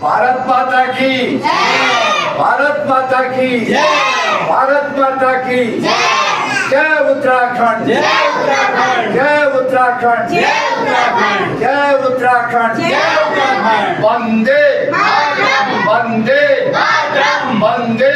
भारत माता की भारत माता की भारत माता की जय उत्तराखंड जय उत्तराखंड जय उत्तराखंड जय उत्तराखंड जय उत्तराखंड जय उत्तराखंड वंदे वंदे वंदे।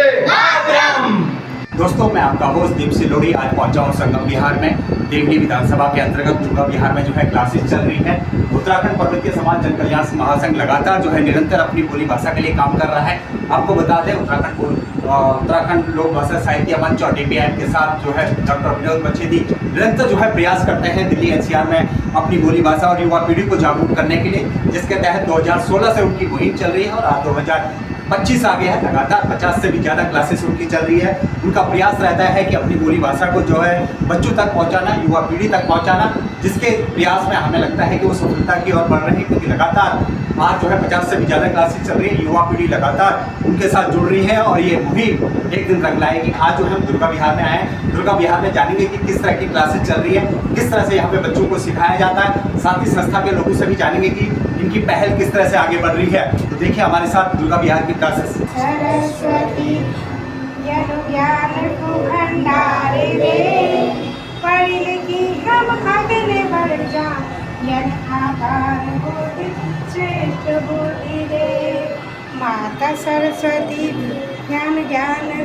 दोस्तों, मैं आपका होस्ट दीप सिलोड़ी आज पहुंचा हूं संगम बिहार में। देवनी विधानसभा के अंतर्गत दुर्गा बिहार में जो है क्लासेस चल रही है। उत्तराखंड पर्वतीय समाज जन कल्याण महासंघ लगातार जो है निरंतर अपनी बोली भाषा के लिए काम कर रहा है। आपको बता दें, उत्तराखंड लोक भाषा साहित्य मंच और DPIM के साथ जो है डॉक्टर विनोद बच्छेदी निरंतर जो है प्रयास करते हैं दिल्ली NCR में अपनी बोली भाषा और युवा पीढ़ी को जागरूक करने के लिए, जिसके तहत 2016 से उनकी मुहिम चल रही है और आज 2025 आ गया है। लगातार 50 से भी ज़्यादा क्लासेस उनकी चल रही है। उनका प्रयास रहता है कि अपनी बोली भाषा को जो है बच्चों तक पहुंचाना, युवा पीढ़ी तक पहुंचाना, जिसके प्रयास में हमें लगता है कि वो सफलता की ओर बढ़ रहे हैं, क्योंकि लगातार आज जो है 50 से भी ज़्यादा क्लासेस चल रही है। युवा पीढ़ी लगातार उनके साथ जुड़ रही है और ये मुहिम एक दिन रंग लाएगी। आज जो है हम दुर्गा बिहार में आए हैं। दुर्गा बिहार में जानेंगे कि किस तरह की क्लासेस चल रही है, किस तरह से यहाँ पे बच्चों को सिखाया जाता है। साथ ही संस्था के लोगों से भी जानेंगे कि इनकी पहल किस तरह से आगे बढ़ रही है। तो देखिए हमारे साथ दुर्गा बिहार की क्लासेस। सरस्वती ज्ञान को भंडारे रे, पढ़ी लिखी हम आगे बढ़ जा, यन आकार बुद्धि श्रेष्ठ बुद्धि रे। माता सरस्वती ज्ञान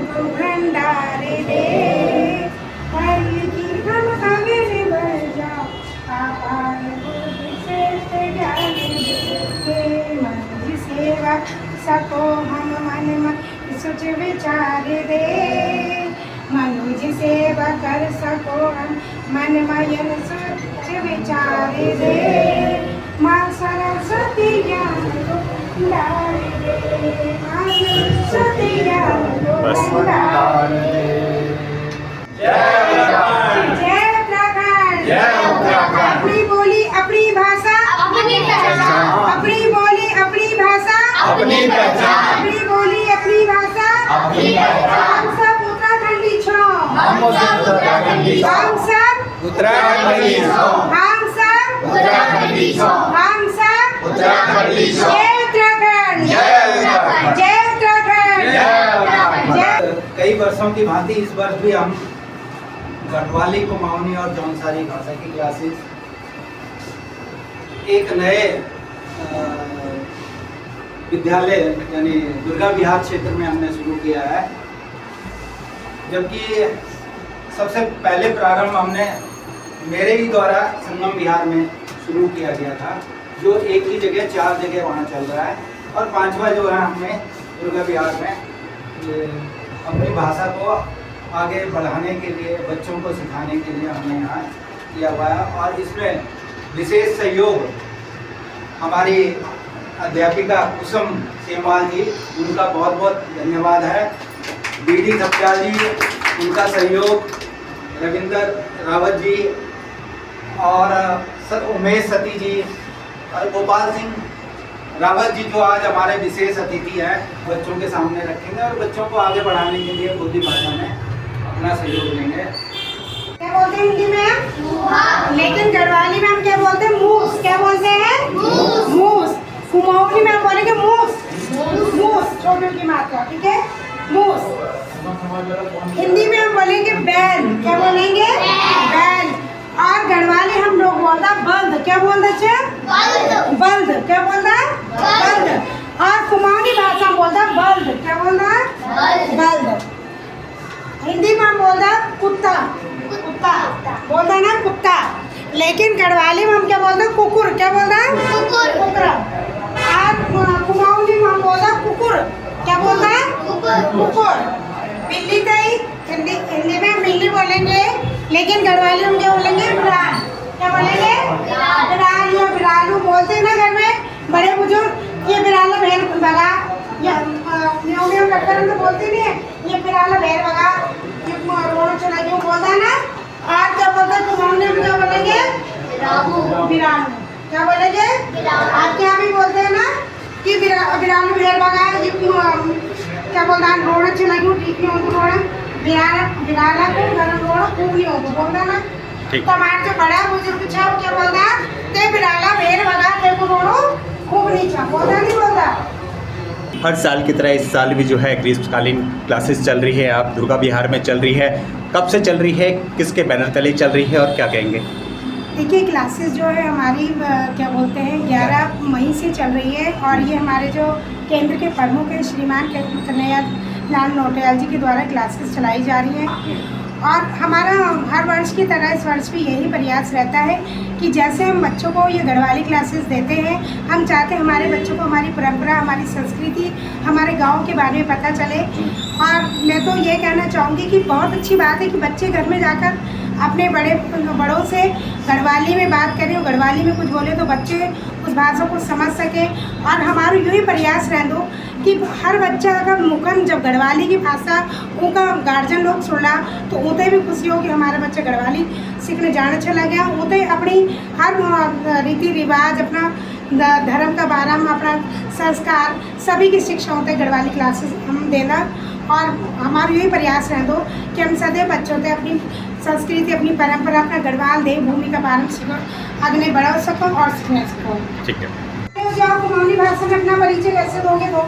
को भंडारे रे, पढ़ी लिखी हम आगे बढ़ जा, आकार बुद्धि श्रेष्ठ ज्ञान रे। मन सेवा सको हम मन सोच विचार दे, मनुष्य सेवा कर सको हम मन मयन सोच विचार दे। माँ सरस्वती ज्ञान को भंडार दे, माँ सरस्वती ज्ञान को भंडार दे। जय उत्तराखंड जय उत्तराखंड जय उत्तराखंड। अपनी बोली अपनी भाषा अपनी पहचान, अपनी बोली अपनी भाषा अपनी पहचान, अपनी बोली अपनी भाषा अपनी पहचान। हम सब उत्तराखंडी छो, हम सब उत्तराखंडी छो, हम सब उत्तराखंडी छो, हम सब उत्तराखंडी छो, हम सब उत्तराखंडी छो। जय उत्तराखंड जय उत्तराखंड जय उत्तराखंड जय उत्तराखंड। जय। कई वर्षों की भांति इस वर्ष भी हम गढ़वाली, कुमाऊनी और जौनसारी भाषा की क्लासेस एक नए विद्यालय यानी दुर्गा बिहार क्षेत्र में हमने शुरू किया है। जबकि सबसे पहले प्रारंभ हमने मेरे ही द्वारा संगम बिहार में शुरू किया गया था, जो एक ही जगह 4 जगह वहाँ चल रहा है। और 5वां जो है हमने दुर्गा बिहार में ये अपनी भाषा को आगे बढ़ाने के लिए, बच्चों को सिखाने के लिए हमने यहाँ किया हुआ है। और इसमें विशेष सहयोग हमारी अध्यापिका कुसुम सेमवाल जी, उनका बहुत बहुत धन्यवाद है। BD थपलियाल जी, उनका सहयोग, रविंदर रावत जी और सर उमेश सती जी और गोपाल सिंह रावत जी, जो आज हमारे विशेष अतिथि हैं, बच्चों के सामने रखेंगे और बच्चों को आगे बढ़ाने के लिए बोली भाषा में अपना सहयोग देंगे। क्या बोलते हैं हिंदी में? लेकिन गढ़वाली में हम क्या बोलते हैं? मूस। क्या बोलते हैं? मूस। कुमाऊनी में हम बोलेंगे मूस। मूस छोटू की मात्रा, ठीक है? मूस। हिंदी में हम बोलेंगे बैल। क्या बोलेंगे? बैल। और गढ़वाली हम लोग बोलता बल्द। क्या बोलते हैं? बल्द। क्या बोलता है? बल्द। और कुमाऊनी भाषा में बोलता बल्द। क्या बोलता है? बल्द। हिंदी में हम बोलता कुत्ता। कुत्ता बोलता है ना, कुत्ता। लेकिन गढ़वाली में हम क्या बोलते हैं? कुकुर। क्या बोलता है? कुकुर। और कुमाऊनी में हम बोलते हैं कुकुर। क्या बोलता है? कुकुर। बिल्ली का ही हिंदी में बिल्ली बोलेंगे, लेकिन गढ़वाली में क्या बोलेंगे? बिराल। क्या बोलेंगे? बिराल या बिरालू बोलते हैं ना घर में बड़े बुजुर्ग। ये बिराल भेड़ भगा, या म्याऊं करकर हम तो बोलते नहीं है, ये बिराल भेड़ भगा, ये रोड चला क्यों बोलता है ना। आज क्या बोलते हैं? कुमाऊनी में क्या बोलेंगे? बिरालू। क्या बोलेंगे? आपके यहाँ भी बोलते हैं ना कि बिरालू भेड़ भगा, ये क्या बोलता है? रोड चला क्यों, ठीक नहीं हो रोड, बिराला को रोड खूब नहीं हो बोलता ना। तो हमारे जो बड़ा बुजुर्ग छा क्या बोलता है? ते बिराला भेड़ भगा, ते को रोड खूब नहीं छा बोलता, नहीं बोलता। हर साल की तरह इस साल भी जो है ग्रीष्मकालीन क्लासेस चल रही है, आप दुर्गा विहार में चल रही है, कब से चल रही है, किसके बैनर तले चल रही है और क्या कहेंगे? देखिए, क्लासेस जो है हमारी क्या बोलते हैं 11 मई से चल रही है और ये हमारे जो केंद्र के प्रमुख हैं श्रीमान कन्हैया लाल नौटियाल जी के द्वारा क्लासेस चलाई जा रही हैं। और हमारा हर वर्ष की तरह इस वर्ष भी यही प्रयास रहता है कि जैसे हम बच्चों को ये गढ़वाली क्लासेस देते हैं, हम चाहते हैं हमारे बच्चों को हमारी परंपरा, हमारी संस्कृति, हमारे गांव के बारे में पता चले। और मैं तो ये कहना चाहूँगी कि बहुत अच्छी बात है कि बच्चे घर में जाकर अपने बड़ों से गढ़वाली में बात करें और गढ़वाली में कुछ बोले तो बच्चे उस भाषा को समझ सकें। और हमारा यही प्रयास रह दो कि हर बच्चा अगर मुकम जब गढ़वाली की भाषा उनका गार्जियन लोग सुनला तो उते भी खुशी हो कि हमारा बच्चा गढ़वाली सीखने जाना चला गया। उते अपनी हर रीति रिवाज, अपना धर्म का बारे में, अपना संस्कार सभी की शिक्षा होते गढ़वाली क्लासेस हम देना। और हमारा यही प्रयास रह दो कि हम सदैव बच्चों से अपनी संस्कृति, अपनी परंपरा, अपना गढ़वाल देवभूमि का बारे में सीखो, आगे बढ़ा सको और सीखने सको। ठीक है। आप कुमाऊनी भाषा में अपना परिचय कैसे दोगे? तो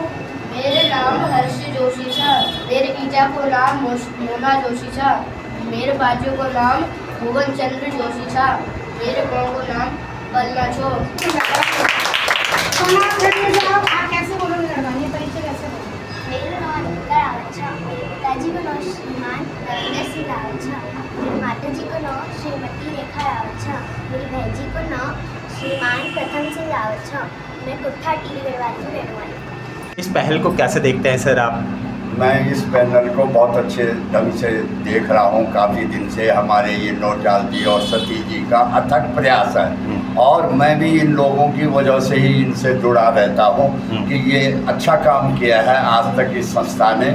मेरे नाम हर्ष जोशी था, मेरे पिता को नाम मोना जोशी था, मेरे बाजू को नाम भुवन चंद्र जोशी था, मेरे गाँव को नाम बल्ला छो। आप कैसे बोलोगे गढ़वाली? परिचय कैसे दोगे? मेरा नाम अनिता रावत छा, पिताजी को नाम श्रीमान नरेंद्र सिंह रावत छा, मेरी माता जी को नाम श्रीमती रेखा रावत छा, मेरी बहन जी को नाम श्रीमान प्रथम सिंह रावत छा। मैं कुट्ठा टीरी गढ़वाली में रहने वाली हूँ। इस पहल को कैसे देखते हैं सर आप? मैं इस पैनल को बहुत अच्छे ढंग से देख रहा हूँ। काफ़ी दिन से हमारे ये नौटियाल जी और सतीश जी का अथक प्रयास है और मैं भी इन लोगों की वजह से ही इनसे जुड़ा रहता हूँ कि ये अच्छा काम किया है आज तक इस संस्था ने।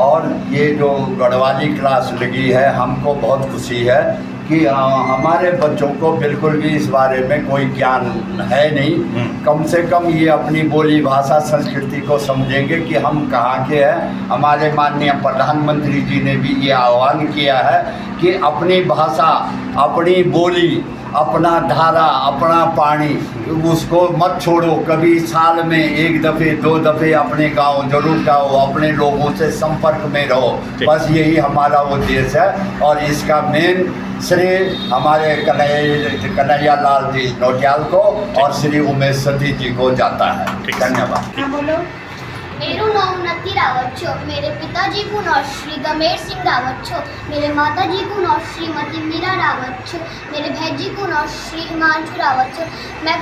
और ये जो गढ़वाली क्लास लगी है, हमको बहुत खुशी है कि हमारे बच्चों को बिल्कुल भी इस बारे में कोई ज्ञान है नहीं। कम से कम ये अपनी बोली भाषा संस्कृति को समझेंगे कि हम कहाँ के हैं। हमारे माननीय प्रधानमंत्री जी ने भी ये आह्वान किया है कि अपनी भाषा, अपनी बोली, अपना धारा, अपना पानी, उसको मत छोड़ो। कभी साल में 1 दफ़े 2 दफ़े अपने गांव जरूर जाओ, अपने लोगों से संपर्क में रहो। बस यही हमारा उद्देश्य है और इसका मेन श्रेय हमारे कन्हैया लाल जी नौटियाल को और श्री उमेश सतीश जी को जाता है। धन्यवाद। हाँ बोलो। मेरू नाम उन्नति रावत छो, मेरे पिताजी को नाम श्री गमेर सिंह रावत छो, मेरे माता जी को नाम श्रीमती मीरा रावत छो, मेरे बहन जी को नाम श्री हिमांशु रावत छो। मैं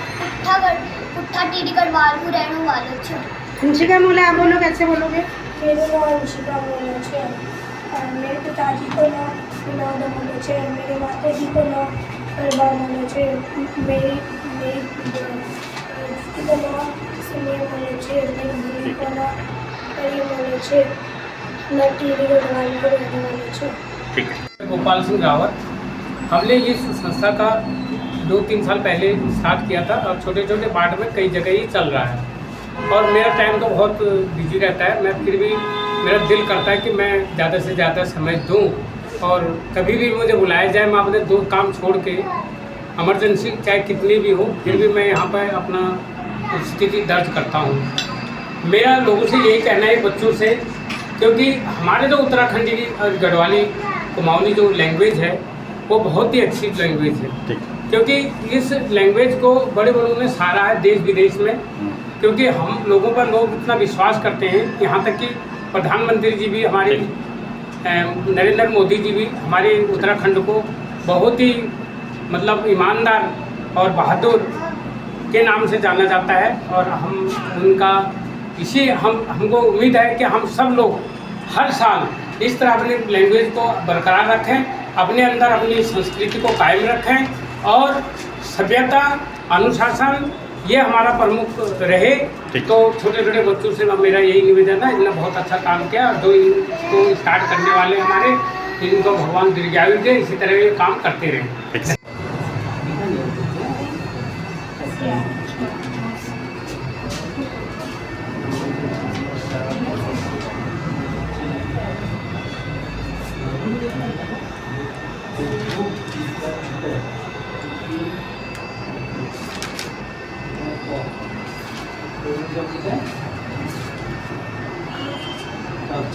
कुट्ठा टीरी गढ़वाल को रहने वाले छो। अंशिका मोला, आप बोलो कैसे बोलोगे? मेरा नाम अंशिका मोला छे, मेरे पिताजी को नाम विनोद मोला छे, मेरे माता जी को नाम परवा मोला छे, मेरी को नाम सुनिया मोला छे, मेरी बहन को नाम करी मोला छे। मैं टीरी गढ़वाल को रहने वाली छूँ। ठीक है। गोपाल सिंह रावत। हमने इस संस्था का 2-3 साल पहले स्टार्ट किया था। अब छोटे छोटे पार्ट में कई जगह ही चल रहा है और मेरा टाइम तो बहुत बिजी रहता है। मैं फिर भी मेरा दिल करता है कि मैं ज़्यादा से ज़्यादा समय दूं और कभी भी मुझे बुलाया जाए, मैं अपने 2 काम छोड़ के, इमरजेंसी चाहे कितनी भी हो, फिर भी मैं यहाँ पर अपना स्थिति दर्ज करता हूँ। मेरा लोगों से यही कहना है, बच्चों से, क्योंकि हमारे जो उत्तराखंडी की गढ़वाली कुमाऊनी जो लैंग्वेज है वो बहुत ही अच्छी लैंग्वेज है, क्योंकि इस लैंग्वेज को बड़े बड़ों ने सराहा है देश विदेश में, क्योंकि हम लोगों पर लोग इतना विश्वास करते हैं। यहाँ तक कि प्रधानमंत्री जी भी, हमारे नरेंद्र मोदी जी भी हमारे उत्तराखंड को बहुत ही मतलब ईमानदार और बहादुर के नाम से जाना जाता है। और हम उनका हमको उम्मीद है कि हम सब लोग हर साल इस तरह अपनी लैंग्वेज को बरकरार रखें, अपने अंदर अपनी संस्कृति को कायम रखें और सभ्यता, अनुशासन ये हमारा प्रमुख रहे। तो छोटे छोटे बच्चों से मेरा यही निवेदन है। इन्होंने बहुत अच्छा काम किया और जो इनको स्टार्ट करने वाले हमारे, इनको भगवान दीर्घायु दे, इसी तरह ये काम करते रहें।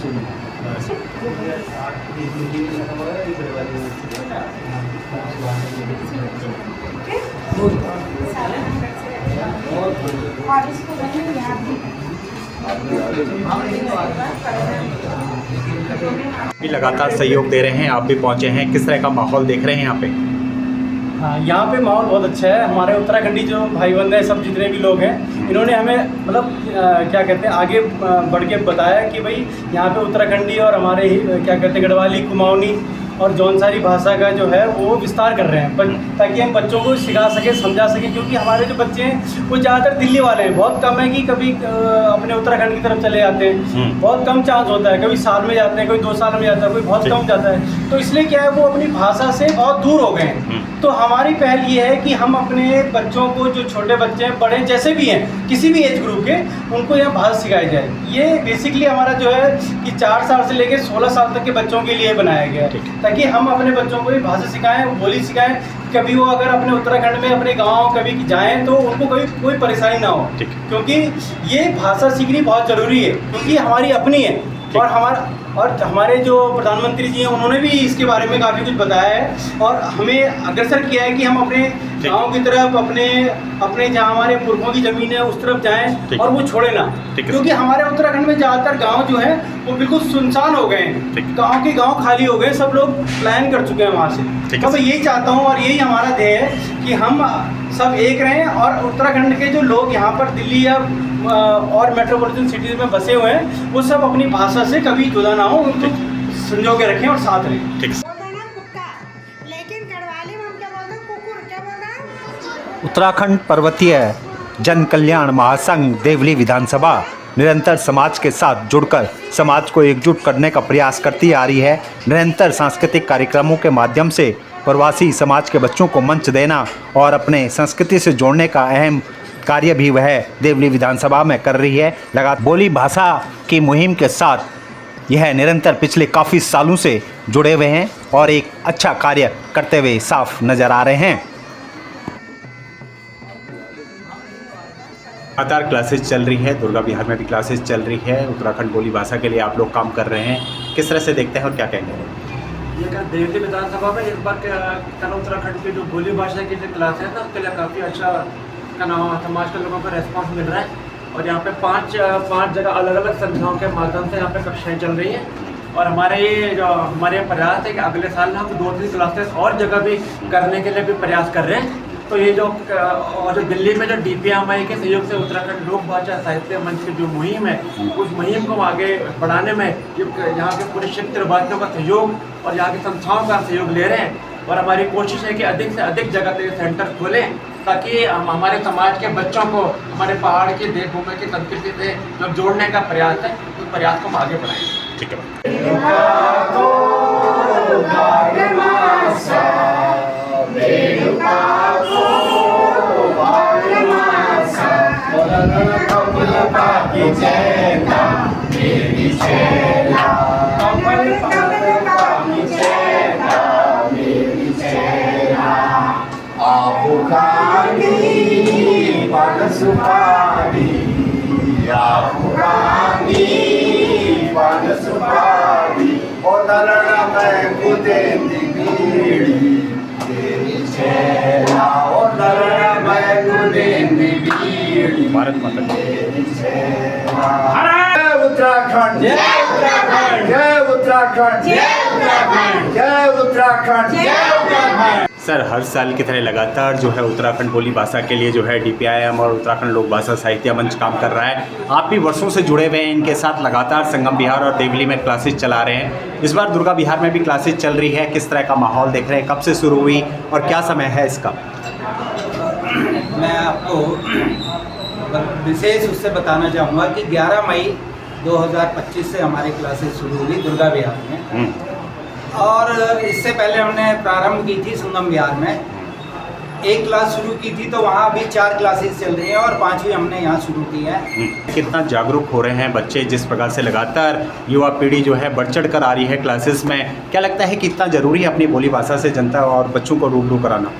और इसको याद भी भी लगातार सहयोग दे रहे हैं, आप भी पहुंचे हैं, किस तरह का माहौल देख रहे हैं यहाँ पे? हाँ, यहाँ पे माहौल बहुत अच्छा है। हमारे उत्तराखंडी जो भाई बंधु हैं, सब जितने भी लोग हैं, इन्होंने हमें मतलब क्या कहते हैं आगे बढ़ के बताया कि भाई यहाँ पे उत्तराखंडी और हमारे ही क्या कहते हैं गढ़वाली, कुमाऊनी और जौनसारी भाषा का जो है वो विस्तार कर रहे हैं, ताकि हम बच्चों को सिखा सकें, समझा सकें। क्योंकि हमारे जो बच्चे हैं वो ज़्यादातर दिल्ली वाले हैं, बहुत कम है कि कभी अपने उत्तराखंड की तरफ चले जाते हैं, बहुत कम चांस होता है। कभी साल में जाते हैं, कोई 2 साल में जाता है, कोई बहुत कम जाता है। तो इसलिए क्या है, वो अपनी भाषा से बहुत दूर हो गए हैं। तो हमारी पहल ये है कि हम अपने बच्चों को, जो छोटे बच्चे हैं, बड़े जैसे भी हैं, किसी भी एज ग्रुप के, उनको यहाँ भाषा सिखाई जाए। ये बेसिकली हमारा जो है कि 4 साल से लेकर 16 साल तक के बच्चों के लिए बनाया गया है, ताकि हम अपने बच्चों को भी भाषा सिखाएं, बोली सिखाएं। कभी वो अगर अपने उत्तराखंड में अपने गांव कभी जाएं तो उनको कभी कोई परेशानी ना हो, क्योंकि ये भाषा सीखनी बहुत ज़रूरी है, क्योंकि हमारी अपनी है। और हमारे जो प्रधानमंत्री जी हैं, उन्होंने भी इसके बारे में काफ़ी कुछ बताया है और हमें अग्रसर किया है कि हम अपने गांव की तरफ, अपने जहाँ हमारे पुरखों की ज़मीन है उस तरफ जाएं और वो छोड़े ना, क्योंकि हमारे उत्तराखंड में ज़्यादातर गांव जो है वो बिल्कुल सुनसान हो गए हैं। गांव खाली हो गए, सब लोग प्लान कर चुके हैं वहाँ से। तो मैं यही चाहता हूँ और यही हमारा ध्येय है कि हम सब एक रहें और उत्तराखंड के जो लोग यहाँ पर दिल्ली या और मेट्रोपॉलिटन सिटीज़ में बसे हुए हैं, वो सब अपनी भाषा से कभी जुदा ना हो, उनको संजो के रखें और साथ रहें। लेकिन गढ़वाली में हम क्या बोलते हैं, कुकुर क्या बोलते हैं। उत्तराखंड पर्वतीय जन कल्याण महासंघ देवली विधानसभा निरंतर समाज के साथ जुड़कर समाज को एकजुट करने का प्रयास करती आ रही है। निरंतर सांस्कृतिक कार्यक्रमों के माध्यम से प्रवासी समाज के बच्चों को मंच देना और अपने संस्कृति से जोड़ने का अहम कार्य भी वह देवली विधानसभा में कर रही है। लगातार बोली भाषा की मुहिम के साथ यह निरंतर पिछले काफ़ी सालों से जुड़े हुए हैं और एक अच्छा कार्य करते हुए साफ नज़र आ रहे हैं। लगातार क्लासेस चल रही है, दुर्गा विहार में भी क्लासेस चल रही है। उत्तराखंड बोली भाषा के लिए आप लोग काम कर रहे हैं, किस तरह से देखते हैं और क्या कहेंगे? ये देवली विधानसभा में इस बार उत्तराखंड की जो बोली भाषा की जो क्लास है ना, उसके लिए काफ़ी अच्छा समाज के लोगों का रेस्पॉन्स मिल रहा है। और यहाँ पे पांच जगह अलग अलग संस्थाओं के माध्यम से यहाँ पे कक्षाएं चल रही हैं। और हमारे ये जो हमारे प्रयास है कि अगले साल हम 2-3 क्लासेस और जगह भी करने के लिए भी प्रयास कर रहे हैं। तो ये जो दिल्ली में जो DPMI के सहयोग से उत्तराखंड लोक भाषा साहित्य मंच की जो मुहिम है, उस मुहिम को आगे बढ़ाने में यहाँ के पूरे क्षेत्रवासियों का सहयोग और यहाँ की संस्थाओं का सहयोग ले रहे हैं। और हमारी कोशिश है कि अधिक से अधिक जगह पे सेंटर खोलें, ताकि हम हमारे समाज के बच्चों को हमारे पहाड़ की देवभूमि की संस्कृति से जो जोड़ने का प्रयास है, उस प्रयास को हम आगे बढ़ाएं। ठीक भारत माता उत्तराखंड, जय उत्तराखंड, जय उत्तराखंड, जय उत्तराखंड, जय उत्तराखंड, जय उत्तराखंड। सर, हर साल की तरह लगातार जो है उत्तराखंड बोली भाषा के लिए जो है DPIM और उत्तराखंड लोक भाषा साहित्य मंच काम कर रहा है। आप भी वर्षों से जुड़े हुए हैं इनके साथ, लगातार संगम विहार और देवली में क्लासेस चला रहे हैं। इस बार दुर्गा विहार में भी क्लासेस चल रही है, किस तरह का माहौल देख रहे हैं, कब से शुरू हुई और क्या समय है इसका? मैं आपको विशेष उससे बताना चाहूँगा कि 11 मई 2025 से हमारी क्लासेस शुरू हुई दुर्गा विहार में। और इससे पहले हमने प्रारंभ की थी संगम विहार में, 1 क्लास शुरू की थी, तो वहाँ अभी 4 क्लासेस चल रही हैं और 5वीं हमने यहाँ शुरू की है। कितना जागरूक हो रहे हैं बच्चे, जिस प्रकार से लगातार युवा पीढ़ी जो है बढ़ चढ़ कर आ रही है क्लासेस में, क्या लगता है कितना ज़रूरी है अपनी बोली भाषा से जनता और बच्चों को रूबरू कराना?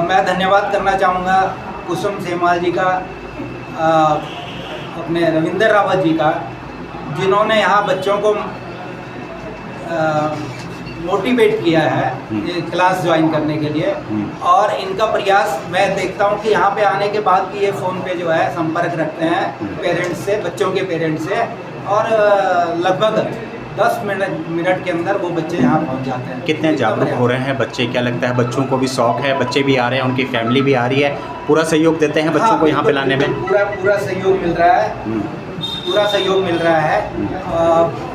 मैं धन्यवाद करना चाहूँगा कुसुम सेमाल जी का, अपने रविंदर रावत जी का, जिन्होंने यहाँ बच्चों को मोटिवेट किया है ये क्लास ज्वाइन करने के लिए। और इनका प्रयास मैं देखता हूँ कि यहाँ पे आने के बाद भी ये फ़ोन पे जो है संपर्क रखते हैं पेरेंट्स से, बच्चों के पेरेंट्स से, और लगभग 10 मिनट के अंदर वो बच्चे यहाँ पहुँच जाते हैं। कितने जागरूक हो रहे हैं बच्चे, क्या लगता है? बच्चों को भी शौक है, बच्चे भी आ रहे हैं, उनकी फैमिली भी आ रही है, पूरा सहयोग देते हैं बच्चों को यहाँ पे लाने में? पूरा सहयोग मिल रहा है, पूरा सहयोग मिल रहा है।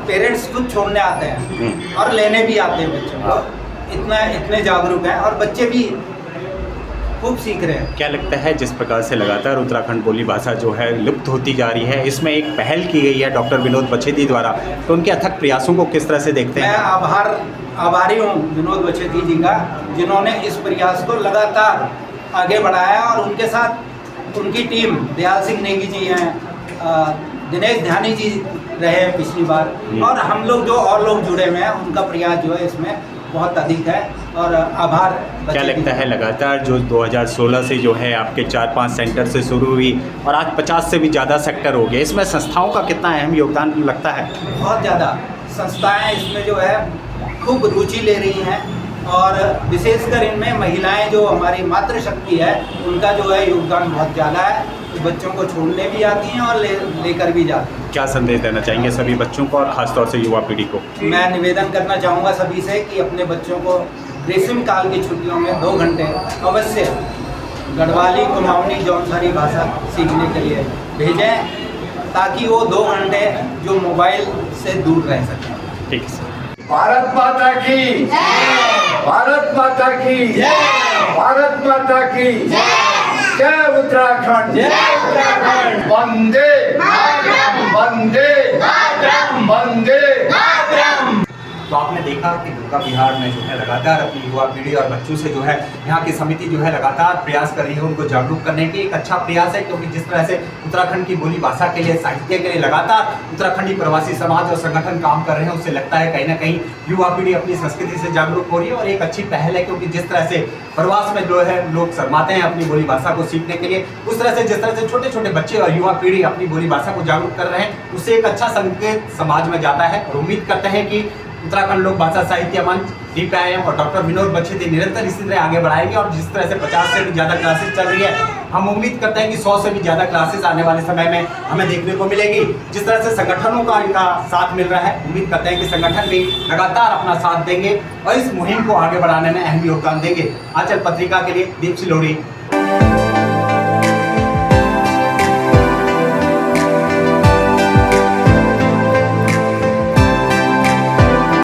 पेरेंट्स खुद छोड़ने आते हैं और लेने भी आते हैं बच्चों को, इतने जागरूक हैं और बच्चे भी खूब सीख रहे हैं। क्या लगता है जिस प्रकार से लगातार उत्तराखंड बोली भाषा जो है लुप्त होती जा रही है, इसमें एक पहल की गई है डॉक्टर विनोद बछेती द्वारा, तो उनके अथक प्रयासों को किस तरह से देखते हैं? मैं आभारी हूँ विनोद बछेती जी का, जिन्होंने इस प्रयास को लगातार आगे बढ़ाया और उनके साथ उनकी टीम दयाल सिंह नेगी जी हैं, दिनेश ध्यानी जी रहे हैं पिछली बार, और हम लोग जो और लोग जुड़े हुए हैं उनका प्रयास जो है इसमें बहुत अधिक है और आभार। क्या लगता है लगातार जो 2016 से जो है आपके 4-5 सेंटर से शुरू हुई और आज 50 से भी ज़्यादा सेक्टर हो गए, इसमें संस्थाओं का कितना अहम योगदान लगता है? बहुत ज़्यादा संस्थाएं इसमें जो है खूब रुचि ले रही हैं और विशेषकर इनमें महिलाएं जो हमारी मातृशक्ति है उनका जो है योगदान बहुत ज़्यादा है। तो बच्चों को छोड़ने भी आती हैं और लेकर भी जाती हैं। क्या संदेश देना चाहेंगे सभी बच्चों को और ख़ासतौर से युवा पीढ़ी को? मैं निवेदन करना चाहूँगा सभी से कि अपने बच्चों को ग्रीष्म काल की छुट्टियों में 2 घंटे अवश्य गढ़वाली, कुमाऊनी, जौनसारी भाषा सीखने के लिए भेजें, ताकि वो 2 घंटे जो मोबाइल से दूर रह सकें। ठीक है। भारत माता की जय, भारत माता की जय, भारत माता की जय उत्तराखंड, जय उत्तराखंड, वंदे मातरम, वंदे मातरम, वंदे मातरम। तो आपने देखा कि दुर्गा बिहार में जो है लगातार अपनी युवा पीढ़ी और बच्चों से जो है यहाँ की समिति जो है लगातार प्रयास कर रही है उनको जागरूक करने की। एक अच्छा प्रयास है, क्योंकि जिस तरह से उत्तराखंड की बोली भाषा के लिए, साहित्य के लिए लगातार उत्तराखंडी प्रवासी समाज और संगठन काम कर रहे हैं, उससे लगता है कहीं ना कहीं युवा पीढ़ी अपनी संस्कृति से जागरूक हो रही है और एक अच्छी पहल है। क्योंकि जिस तरह से प्रवास में जो है लोग शर्माते हैं अपनी बोली भाषा को सीखने के लिए, उस तरह से जिस तरह से छोटे छोटे बच्चे और युवा पीढ़ी अपनी बोली भाषा को जागरूक कर रहे हैं, उससे एक अच्छा संकेत समाज में जाता है। और उम्मीद करते हैं कि उत्तराखंड लोक भाषा साहित्य मंच, DPIM और डॉक्टर विनोद बछेती निरंतर इसी तरह आगे बढ़ाएंगे। और जिस तरह से 50 से भी ज़्यादा क्लासेस चल रही है, हम उम्मीद करते हैं कि 100 से भी ज़्यादा क्लासेस आने वाले समय में हमें देखने को मिलेगी। जिस तरह से संगठनों का इनका साथ मिल रहा है, उम्मीद करते हैं कि संगठन भी लगातार अपना साथ देंगे और इस मुहिम को आगे बढ़ाने में अहम योगदान देंगे। आंचल पत्रिका के लिए दीप सिलोड़ी।